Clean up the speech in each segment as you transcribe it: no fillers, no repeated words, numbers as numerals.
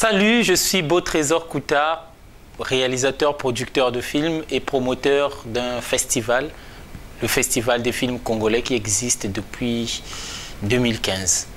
Salut, je suis Beautrésor Kouta, réalisateur, producteur de films et promoteur d'un festival, le Festival des films congolais qui existe depuis 2015.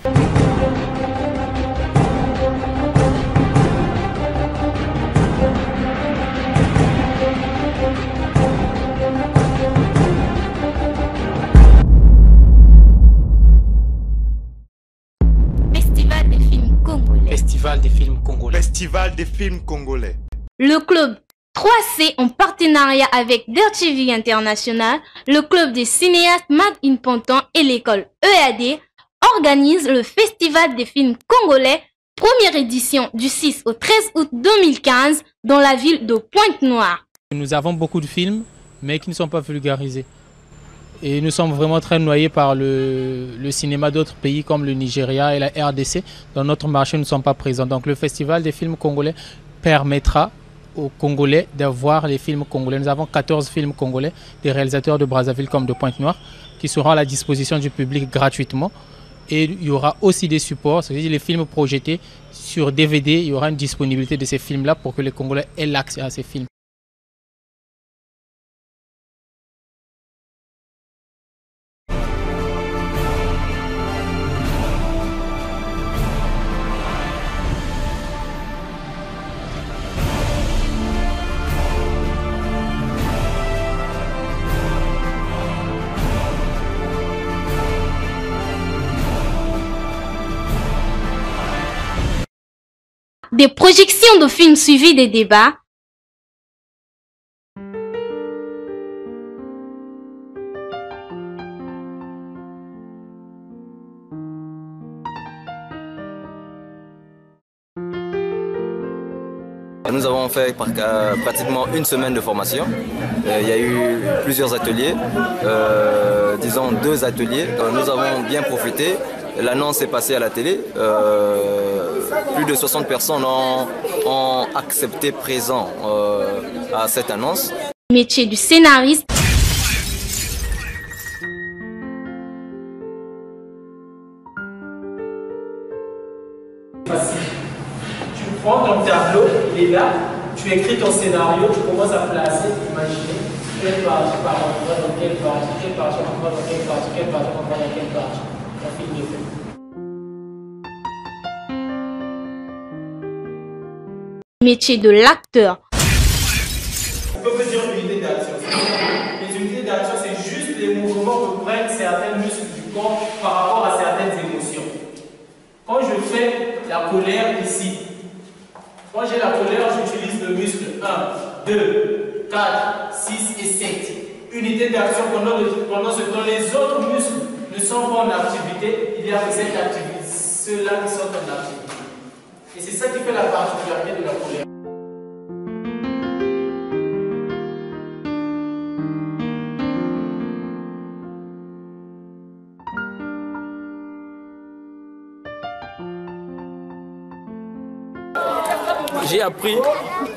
Festival des films congolais. Festival des films congolais. Le club 3C en partenariat avec DIRTV International, le club des cinéastes Made in Pantin et l'école EAD organise le Festival des films congolais, première édition du 6 au 13 août 2015 dans la ville de Pointe-Noire. Nous avons beaucoup de films mais qui ne sont pas vulgarisés. Et nous sommes vraiment très noyés par le cinéma d'autres pays comme le Nigeria et la RDC. Dans notre marché, nous ne sommes pas présents. Donc le Festival des films congolais permettra aux Congolais d'avoir les films congolais. Nous avons 14 films congolais, des réalisateurs de Brazzaville comme de Pointe-Noire, qui seront à la disposition du public gratuitement. Et il y aura aussi des supports, c'est-à-dire les films projetés sur DVD. Il y aura une disponibilité de ces films-là pour que les Congolais aient l'accès à ces films. Des projections de films suivies des débats. Nous avons fait pratiquement une semaine de formation. Il y a eu plusieurs ateliers, disons 2 ateliers. Nous avons bien profité. L'annonce est passée à la télé. Plus de 60 personnes ont accepté présent à cette annonce. Métier du scénariste. Tu prends ton tableau, il est là, tu écris ton scénario, tu commences à placer, imaginer quelle partie par endroit, dans quelle partie, quelle partie on va dans quelle partie, quelle partie on va dans quelle partie. On filme le film. Métier de l'acteur. On peut dire unité d'action. Les unités d'action, c'est juste les mouvements que prennent certains muscles du corps par rapport à certaines émotions. Quand je fais la colère ici, quand j'ai la colère, j'utilise le muscle 1, 2, 4, 6 et 7. Unité d'action pendant ce temps, les autres muscles ne sont pas en activité. Il y a que cette activité, ceux-là qui sont en activité. Et c'est ça qui fait la particularité de la colère. J'ai appris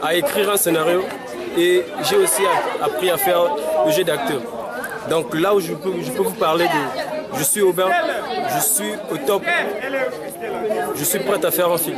à écrire un scénario et j'ai aussi appris à faire le jeu d'acteur. Donc là où je peux vous parler de... Je suis ouvert, je suis au top, je suis prêt à faire un film.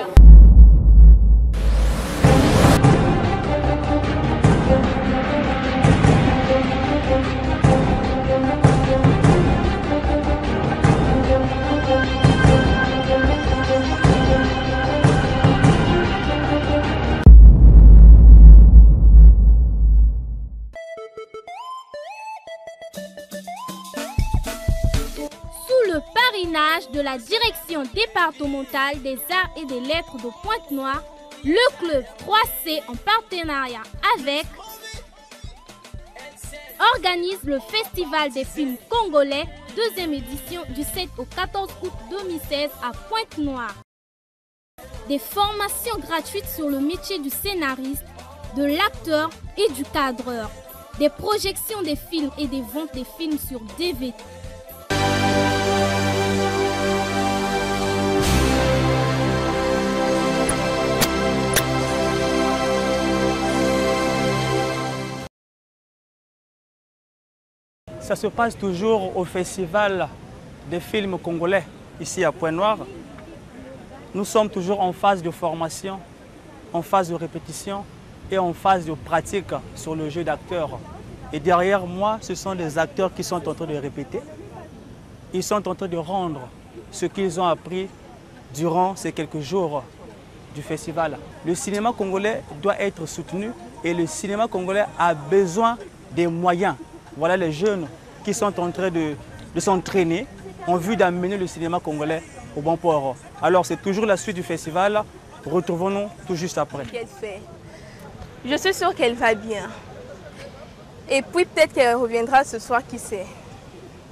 Sous le parrainage de la direction départementale des arts et des lettres de Pointe-Noire, le club 3C en partenariat avec organise le Festival des films congolais, 2e édition du 7 au 14 août 2016 à Pointe-Noire. Des formations gratuites sur le métier du scénariste, de l'acteur et du cadreur. Des projections des films et des ventes des films sur DVD. Ça se passe toujours au Festival des films congolais, ici à Pointe-Noire. Nous sommes toujours en phase de formation en phase de répétition et en phase de pratique sur le jeu d'acteur. Et derrière moi, ce sont des acteurs qui sont en train de répéter. Ils sont en train de rendre ce qu'ils ont appris durant ces quelques jours du festival. Le cinéma congolais doit être soutenu et le cinéma congolais a besoin des moyens. Voilà les jeunes qui sont en train de s'entraîner en vue d'amener le cinéma congolais au bon port. Alors c'est toujours la suite du festival. Retrouvons-nous tout juste après. Qu'elle fait. Je suis sûre qu'elle va bien. Et puis peut-être qu'elle reviendra ce soir, qui sait.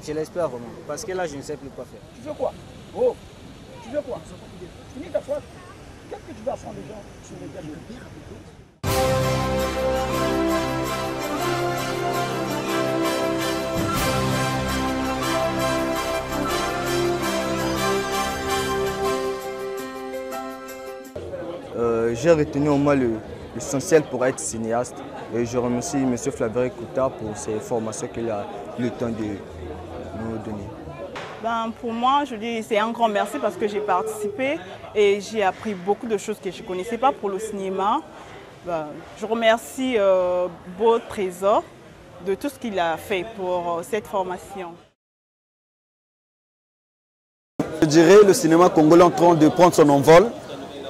Je l'espère vraiment, parce que là je ne sais plus quoi faire. Tu veux quoi? Oh, tu veux quoi? Finis ta fois. Qu'est-ce que tu vas apprendre déjà sur les gars de pire? J'ai retenu au moins l'essentiel pour être cinéaste et je remercie M. Flavien Kouta pour ces formations qu'il a eu le temps de nous donner. Pour moi, je dis c'est un grand merci parce que j'ai participé et j'ai appris beaucoup de choses que je ne connaissais pas pour le cinéma. Je remercie Beau Trésor de tout ce qu'il a fait pour cette formation. Je dirais le cinéma congolais en train de prendre son envol.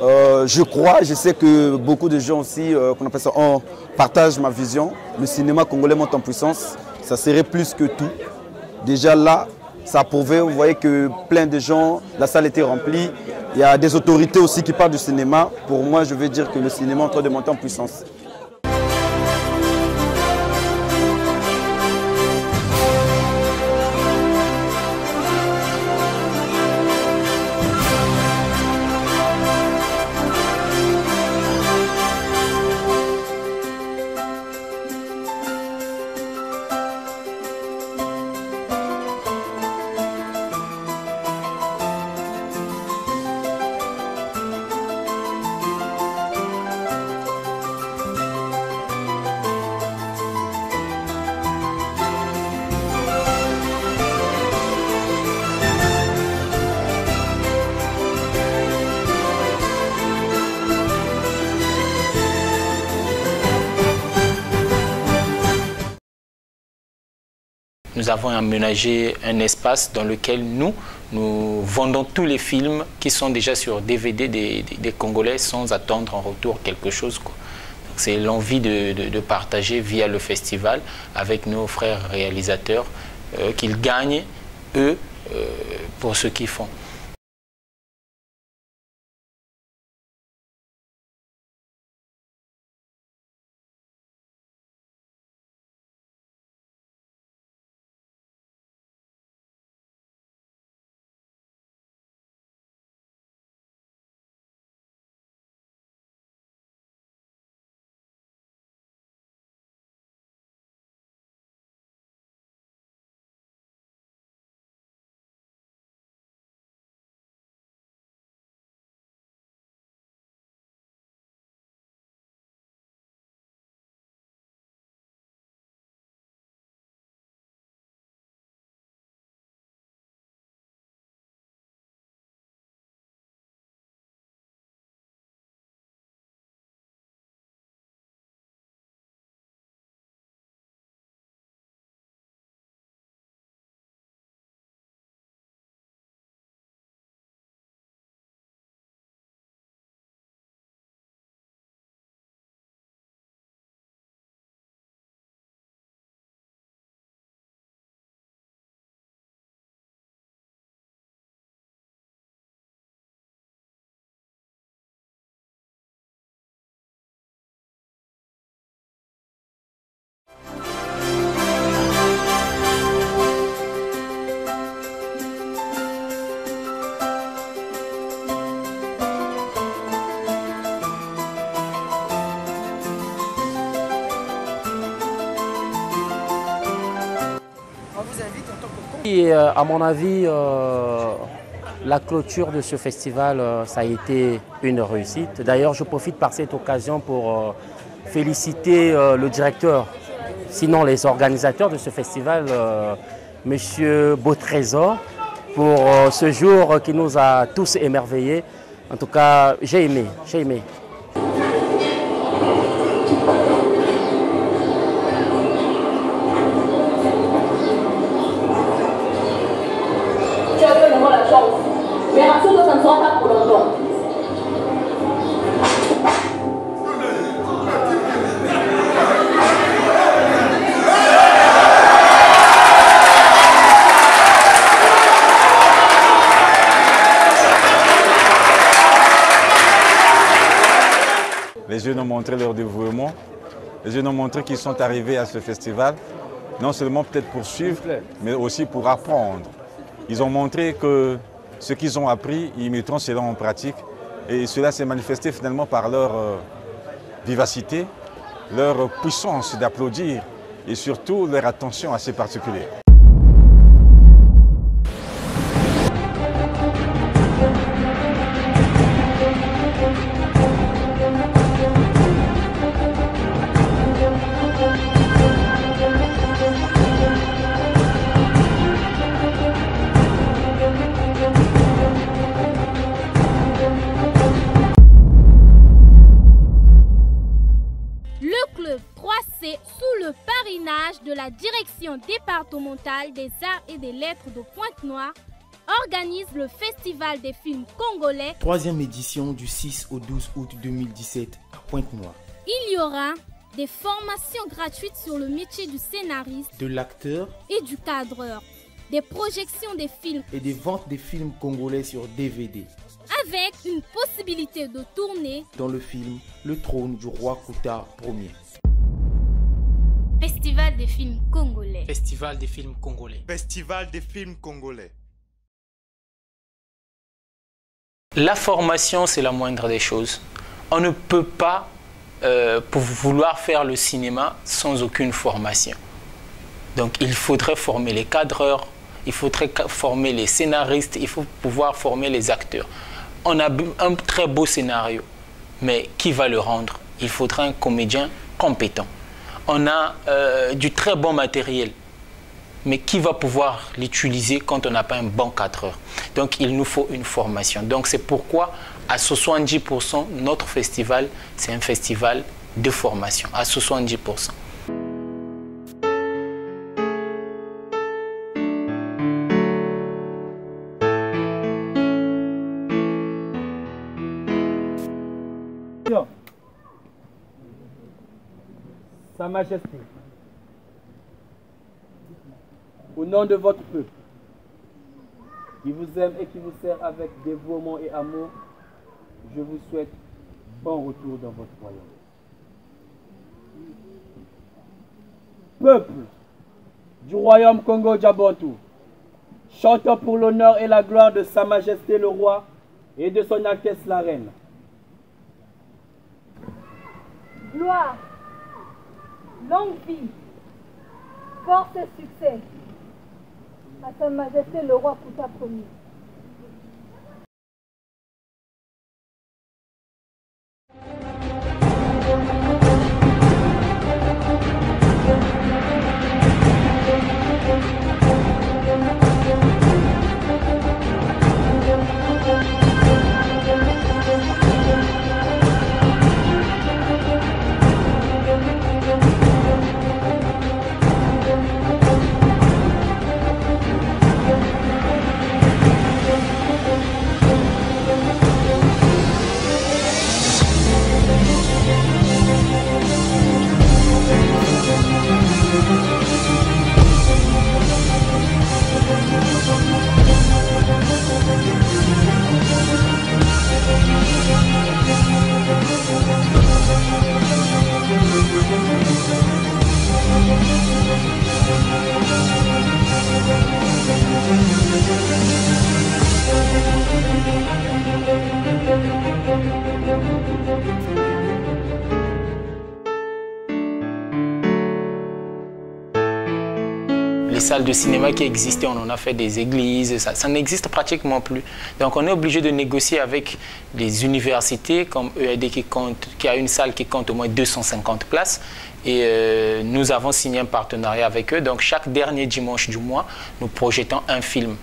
Je sais que beaucoup de gens aussi, qu'on appelle ça, partagent ma vision. Le cinéma congolais monte en puissance, ça serait plus que tout. Déjà là, ça a prouvé, vous voyez que plein de gens, la salle était remplie. Il y a des autorités aussi qui parlent du cinéma. Pour moi, je veux dire que le cinéma est en train de monter en puissance. Nous avons aménagé un espace dans lequel nous vendons tous les films qui sont déjà sur DVD des Congolais sans attendre en retour quelque chose. C'est l'envie de partager via le festival avec nos frères réalisateurs qu'ils gagnent, eux, pour ce qu'ils font. Et à mon avis, la clôture de ce festival, ça a été une réussite. D'ailleurs, je profite par cette occasion pour féliciter le directeur, sinon les organisateurs de ce festival, M. Beau Trésor, pour ce jour qui nous a tous émerveillés. En tout cas, j'ai aimé. Tu as fait la chance. Mais rassure-toi, ça ne sera pas pour longtemps. Les jeunes ont montré leur dévouement. Les jeunes ont montré qu'ils sont arrivés à ce festival, non seulement peut-être pour suivre, mais aussi pour apprendre. Ils ont montré que ce qu'ils ont appris, ils mettront cela en pratique. Et cela s'est manifesté finalement par leur vivacité, leur puissance d'applaudir et surtout leur attention assez particulière. Sous le parrainage de la Direction départementale des arts et des lettres de Pointe-Noire, organise le Festival des films congolais. 3e édition du 6 au 12 août 2017 à Pointe-Noire. Il y aura des formations gratuites sur le métier du scénariste, de l'acteur et du cadreur, des projections des films et des ventes des films congolais sur DVD. Avec une possibilité de tourner dans le film Le Trône du roi Kouta Ier. Festival des films congolais. Festival des films congolais. Festival des films congolais. La formation, c'est la moindre des choses. On ne peut pas vouloir faire le cinéma sans aucune formation. Donc il faudrait former les cadreurs, il faudrait former les scénaristes, il faut pouvoir former les acteurs. On a un très beau scénario, mais qui va le rendre? Il faudra un comédien compétent. On a du très bon matériel, mais qui va pouvoir l'utiliser quand on n'a pas un bon cadreur? Donc il nous faut une formation. Donc c'est pourquoi à 70%, notre festival, c'est un festival de formation, à 70%. Sa Majesté, au nom de votre peuple, qui vous aime et qui vous sert avec dévouement et amour, je vous souhaite bon retour dans votre royaume. Peuple du royaume Congo-Djabantou, chantons pour l'honneur et la gloire de Sa Majesté le roi et de son Altesse la reine. Gloire, longue vie, force et succès à Sa Majesté le roi Kouta Ier. Les salles de cinéma qui existaient, on en a fait des églises, ça n'existe pratiquement plus. Donc on est obligé de négocier avec les universités comme EAD qui a une salle qui compte au moins 250 places. Et nous avons signé un partenariat avec eux. Donc chaque dernier dimanche du mois, nous projetons un film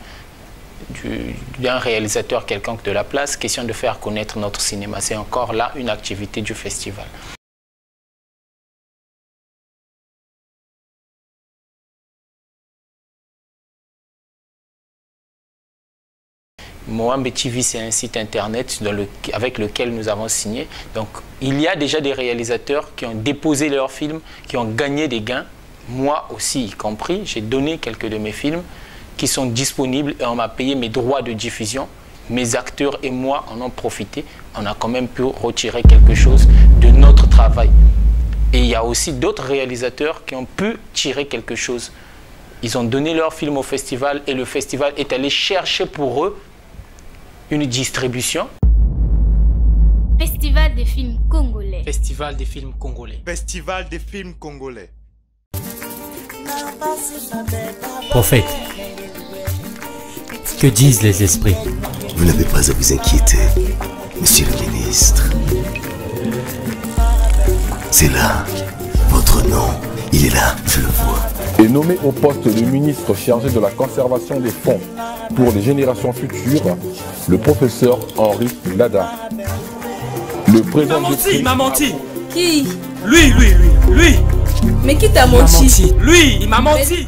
d'un réalisateur quelconque de la place, question de faire connaître notre cinéma. C'est encore là une activité du festival. Moambe TV, c'est un site internet avec lequel nous avons signé. Donc, il y a déjà des réalisateurs qui ont déposé leurs films, qui ont gagné des gains. Moi aussi, y compris, j'ai donné quelques de mes films qui sont disponibles et on m'a payé mes droits de diffusion. Mes acteurs et moi en ont profité. On a quand même pu retirer quelque chose de notre travail. Et il y a aussi d'autres réalisateurs qui ont pu tirer quelque chose. Ils ont donné leur film au festival et le festival est allé chercher pour eux une distribution. Festival des films congolais. Festival des films congolais. Festival des films congolais. Prophète, que disent les esprits? Vous n'avez pas à vous inquiéter, monsieur le ministre. C'est là, votre nom, il est là, je le vois. Est nommé au poste de ministre chargé de la conservation des fonds pour les générations futures, le professeur Henri Lada. Le président il m'a menti. Qui? Lui. Mais qui t'a menti? Lui, il m'a menti.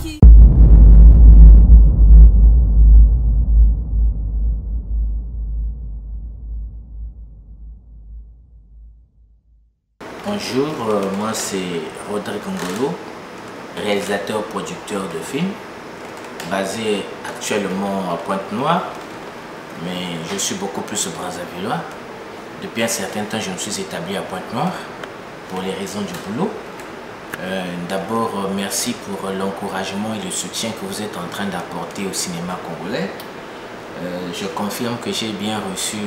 Bonjour, moi c'est Rodrigue Ngolo, réalisateur producteur de films, basé actuellement à Pointe-Noire, mais je suis beaucoup plus au Brazzavillois. Depuis un certain temps, je me suis établi à Pointe-Noire pour les raisons du boulot. D'abord, merci pour l'encouragement et le soutien que vous êtes en train d'apporter au cinéma congolais. Je confirme que j'ai bien reçu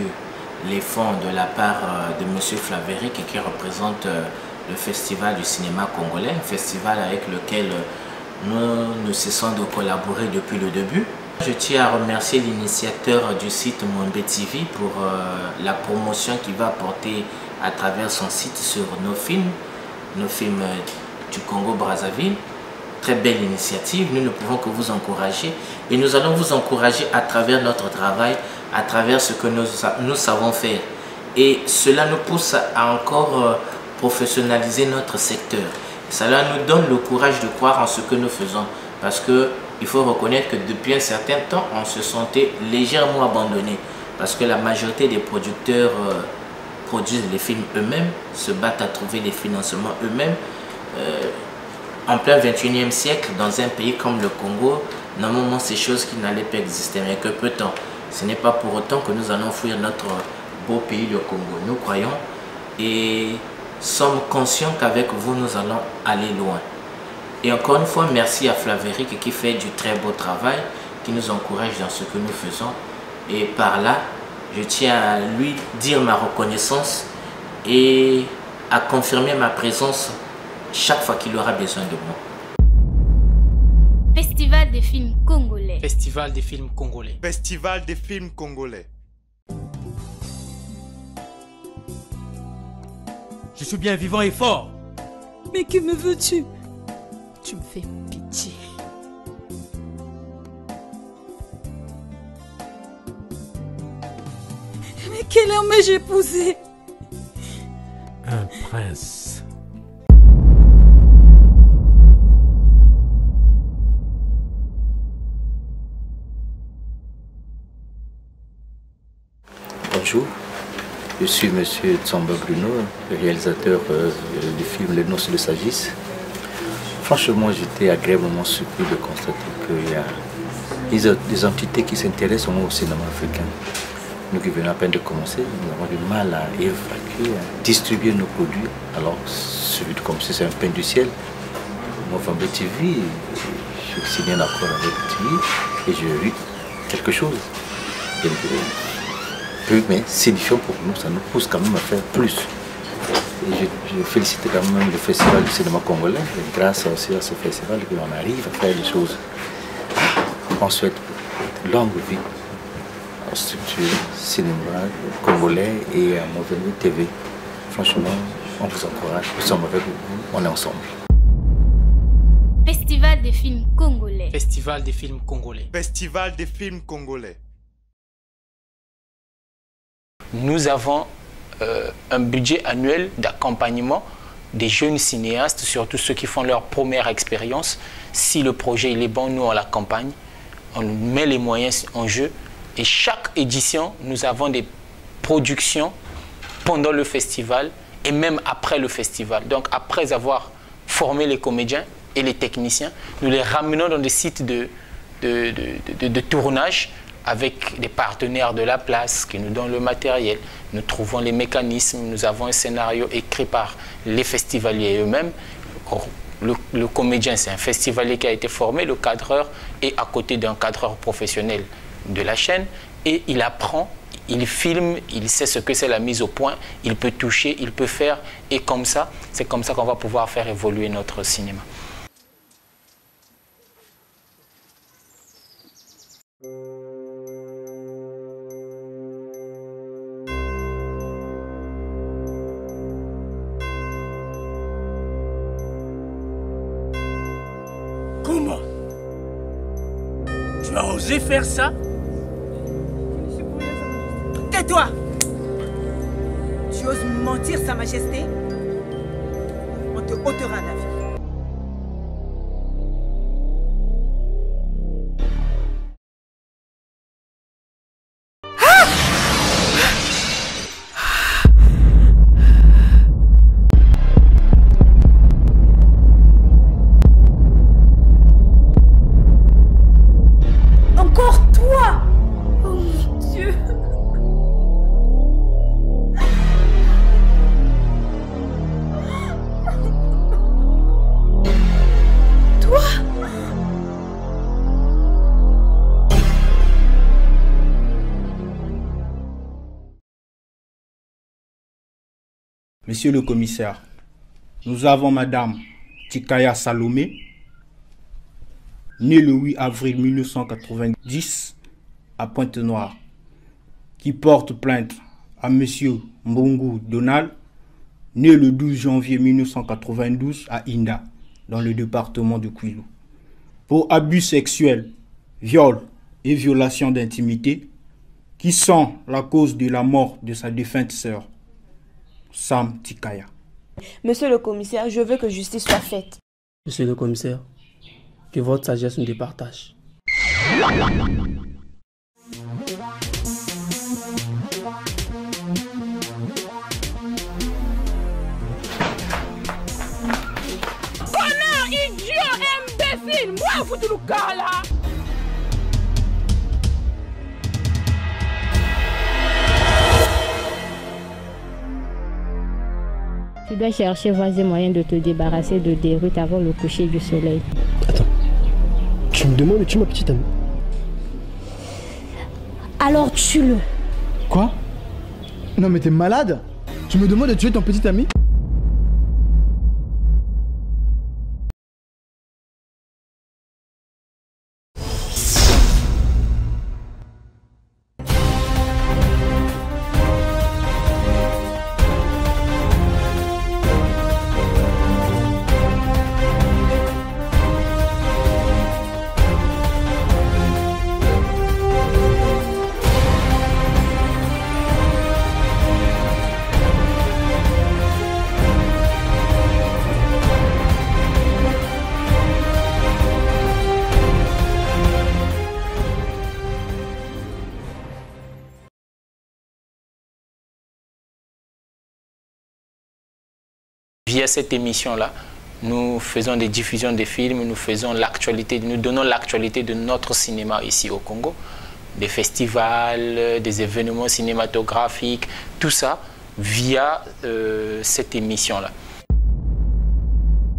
les fonds de la part de M. Flaverick qui représente le Festival du cinéma congolais, un festival avec lequel nous ne cessons de collaborer depuis le début. Je tiens à remercier l'initiateur du site Moambe TV pour la promotion qu'il va apporter à travers son site sur nos films du Congo-Brazzaville. Très belle initiative, nous ne pouvons que vous encourager et nous allons vous encourager à travers notre travail, à travers ce que nous savons faire. Et cela nous pousse à encore professionnaliser notre secteur. Cela nous donne le courage de croire en ce que nous faisons parce qu'il faut reconnaître que depuis un certain temps, on se sentait légèrement abandonné parce que la majorité des producteurs produisent les films eux-mêmes, se battent à trouver les financements eux-mêmes. En plein 21e siècle, dans un pays comme le Congo, normalement ces choses qui n'allaient pas exister, mais que peu de temps. Ce n'est pas pour autant que nous allons fuir notre beau pays, le Congo. Nous croyons et sommes conscients qu'avec vous, nous allons aller loin. Et encore une fois, merci à Flaverick qui fait du très beau travail, qui nous encourage dans ce que nous faisons. Et par là, je tiens à lui dire ma reconnaissance et à confirmer ma présence chaque fois qu'il aura besoin de moi. Festival des films congolais. Festival des films congolais. Festival des films congolais. Je suis bien vivant et fort. Mais que me veux-tu? Tu me fais pitié. Mais quel homme ai-je épousé? Un prince. Bonjour, je suis M. Tsamba Bruno, réalisateur du film Les Noces de Sagis. Franchement, j'étais agréablement surpris de constater qu'il y a des entités qui s'intéressent au cinéma africain. Nous qui venons à peine de commencer, nous avons du mal à évacuer, à distribuer nos produits. Alors, comme si c'est un pain du ciel. Moi, Moambe TV, je signé un accord avec TV et j'ai eu quelque chose. Mais signifiant pour nous, ça nous pousse quand même à faire plus. Et je félicite quand même le Festival du cinéma congolais, et grâce aussi à ce festival qu'on arrive à faire des choses. On souhaite longue vie à structure cinéma congolais et à Moambe TV. Franchement, on vous encourage, nous sommes avec vous, on est ensemble. Festival des films congolais. Festival des films congolais. Festival des films congolais. Nous avons un budget annuel d'accompagnement des jeunes cinéastes, surtout ceux qui font leur première expérience. Si le projet il est bon, nous on l'accompagne, on met les moyens en jeu Et chaque édition, nous avons des productions pendant le festival et même après le festival. Donc après avoir formé les comédiens et les techniciens, nous les ramenons dans des sites de tournage avec des partenaires de la place qui nous donnent le matériel. Nous trouvons les mécanismes, nous avons un scénario écrit par les festivaliers eux-mêmes. Le comédien, c'est un festivalier qui a été formé, le cadreur est à côté d'un cadreur professionnel de la chaîne et il apprend, il filme, il sait ce que c'est la mise au point, il peut toucher, il peut faire et comme ça, c'est comme ça qu'on va pouvoir faire évoluer notre cinéma. Comment? Tu as osé faire ça? Tais-toi! Tu oses mentir, Sa Majesté? On te ôtera la vie. Monsieur le commissaire, nous avons Madame Tikaya Salomé, née le 8 avril 1990 à Pointe-Noire, qui porte plainte à Monsieur Mbongo Donald, né le 12 janvier 1992 à Inda, dans le département de Kwilu, pour abus sexuels, viol et violation d'intimité, qui sont la cause de la mort de sa défunte sœur, Sam Tikaya. Monsieur le commissaire, je veux que justice soit faite. Monsieur le commissaire, que votre sagesse nous départage. Connard, idiot, imbécile, moi, vous tout le gars là. Tu dois chercher voies et moyens de te débarrasser de Déroute avant le coucher du soleil. Attends, tu me demandes de tuer ma petite amie? Alors tue-le. Quoi? Non mais t'es malade? Tu me demandes de tuer ton petit ami? Via cette émission-là, nous faisons des diffusions des films, nous faisons l'actualité, nous donnons l'actualité de notre cinéma ici au Congo, des festivals, des événements cinématographiques, tout ça via cette émission-là.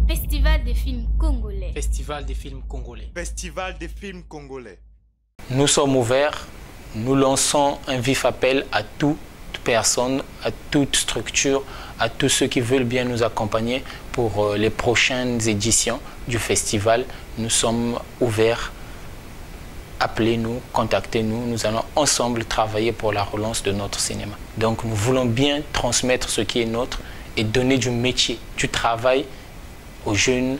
Festival des films congolais. Festival des films congolais. Festival des films congolais. Nous sommes ouverts, nous lançons un vif appel à toute personne, à toute structure, à tous ceux qui veulent bien nous accompagner pour les prochaines éditions du festival. Nous sommes ouverts. Appelez-nous, contactez-nous. Nous allons ensemble travailler pour la relance de notre cinéma. Donc nous voulons bien transmettre ce qui est nôtre et donner du métier, du travail aux jeunes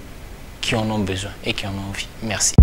qui en ont besoin et qui en ont envie. Merci.